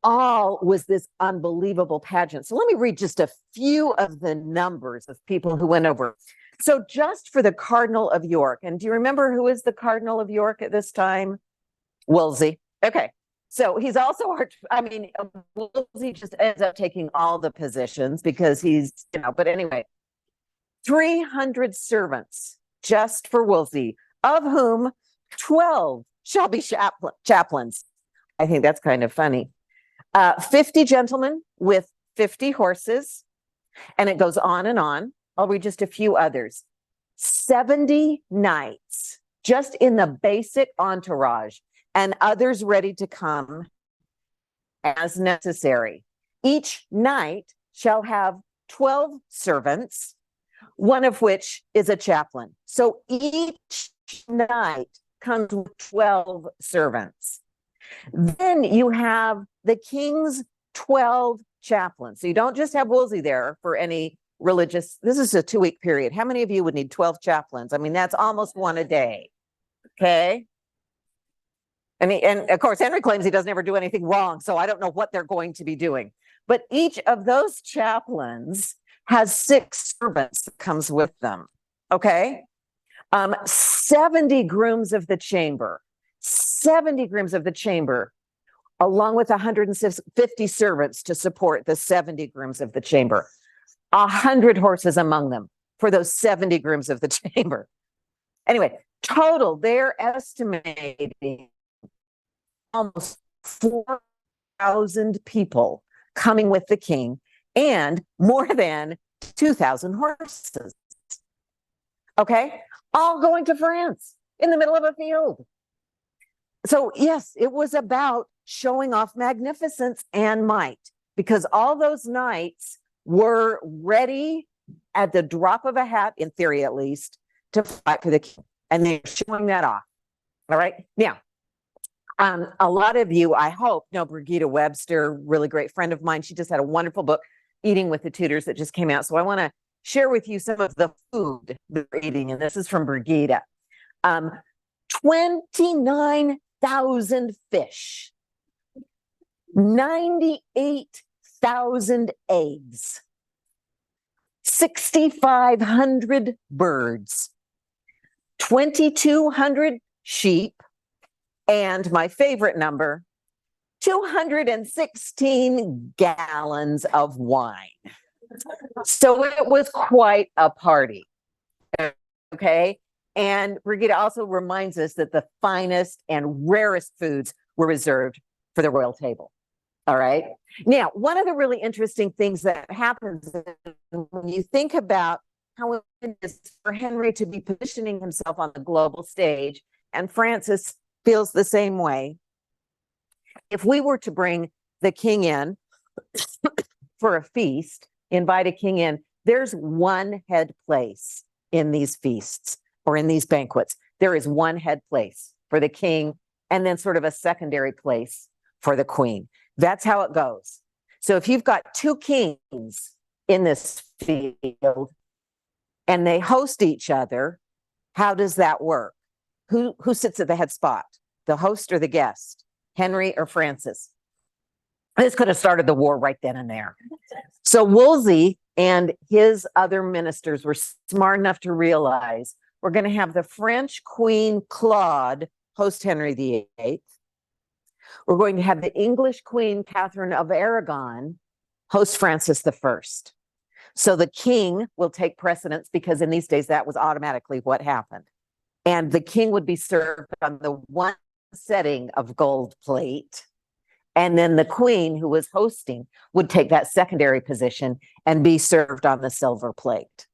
all was this unbelievable pageant. So let me read just a few of the numbers of people who went over. So just for the Cardinal of York, and do you remember who is the Cardinal of York at this time? Wolsey. Okay. So he's also, Wolsey just ends up taking all the positions because he's, but anyway, 300 servants just for Wolsey, of whom 12 shall be chaplains. I think that's kind of funny. 50 gentlemen with 50 horses, and it goes on and on. I'll read just a few others. 70 knights, just in the basic entourage, and others ready to come as necessary. Each knight shall have 12 servants, one of which is a chaplain. So each knight comes with 12 servants. Then you have the king's 12 chaplains. So you don't just have Wolsey there for any religious, this is a 2-week period. How many of you would need 12 chaplains? I mean, that's almost one a day. Okay. And of course, Henry claims he doesn't ever do anything wrong. So I don't know what they're going to be doing. But each of those chaplains has 6 servants that comes with them. Okay. 70 grooms of the chamber. 70 grooms of the chamber, along with 150 servants to support the 70 grooms of the chamber. 100 horses among them for those 70 grooms of the chamber. Anyway, total, they're estimating almost 4,000 people coming with the king and more than 2,000 horses. Okay, all going to France in the middle of a field. So yes, it was about showing off magnificence and might, because all those knights were ready at the drop of a hat, in theory at least, to fight for the king. And they're showing that off. All right. Now, a lot of you, I hope, know Brigida Webster, really great friend of mine. She just had a wonderful book, Eating with the Tudors, that just came out. So I want to share with you some of the food they're eating. And this is from Brigida. 29,000 fish, 98,000 eggs, 6,500 birds, 2,200 sheep, and my favorite number, 216 gallons of wine. So it was quite a party. Okay. And Brigida also reminds us that the finest and rarest foods were reserved for the royal table. All right. Now, one of the really interesting things that happens when you think about how it is for Henry to be positioning himself on the global stage, and Francis feels the same way. If we were to bring the king in for a feast, invite a king in, there's one head place in these feasts or in these banquets. There is one head place for the king and then sort of a secondary place for the queen. That's how it goes. So if you've got 2 kings in this field and they host each other, how does that work? Who sits at the head spot? The host or the guest? Henry or Francis? This could have started the war right then and there. So Wolsey and his other ministers were smart enough to realize we're going to have the French Queen Claude host Henry VIII. We're going to have the English Queen Catherine of Aragon host Francis I. So the king will take precedence, because in these days that was automatically what happened. And the king would be served on the one setting of gold plate. And then the queen, who was hosting, would take that secondary position and be served on the silver plate.